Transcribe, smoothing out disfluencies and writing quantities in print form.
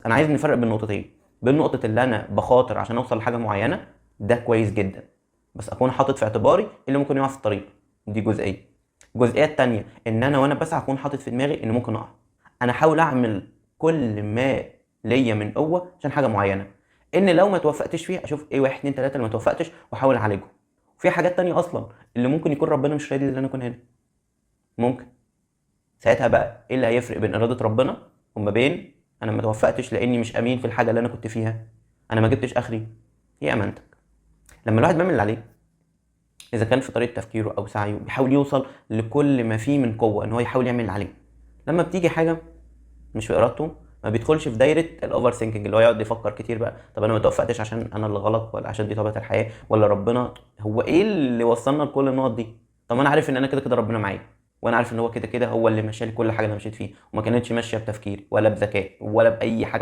انا عايز نفرق بين نقطتين، بين نقطه اللي انا بخاطر عشان اوصل لحاجه معينه، ده كويس جدا، بس اكون حاطط في اعتباري إيه اللي ممكن يقع في الطريق، دي جزئيه. الجزئيه التانيه ان انا وانا بسعى اكون حاطط في دماغي ان ممكن اقع، انا احاول اعمل كل ما ليا من قوه عشان حاجه معينه، ان لو ما توفقتش فيها اشوف ايه واحد اتنين تلاته اللي ما توفقتش واحاول اعالجهم. وفي حاجات تانيه اصلا اللي ممكن يكون ربنا مش راضي ان انا اكون هنا، ممكن ساعتها بقى ايه اللي هيفرق بين اراده ربنا وما بين انا ما توفقتش لاني مش امين في الحاجه اللي انا كنت فيها، انا ما جبتش اخري، هي امانتك. لما الواحد بيعمل اللي عليه، اذا كان في طريقه تفكيره او سعيه بيحاول يوصل لكل ما فيه من قوه ان هو يحاول يعمل اللي عليه، لما بتيجي حاجه مش في ارادته ما بيدخلش في دايره الاوفر ثينكينج اللي هو يقعد يفكر كتير بقى، طب انا ما توفقتش عشان انا اللي غلط ولا عشان دي طبيعه الحياه ولا ربنا هو ايه اللي وصلنا لكل النقط دي. طب ما انا عارف ان انا كده كده ربنا معايا، وانا عارف ان هو كده كده هو اللي ماشي لي كل حاجه انا مشيت فيه، وما كانتش ماشيه بتفكير ولا بذكاء ولا باي حاجه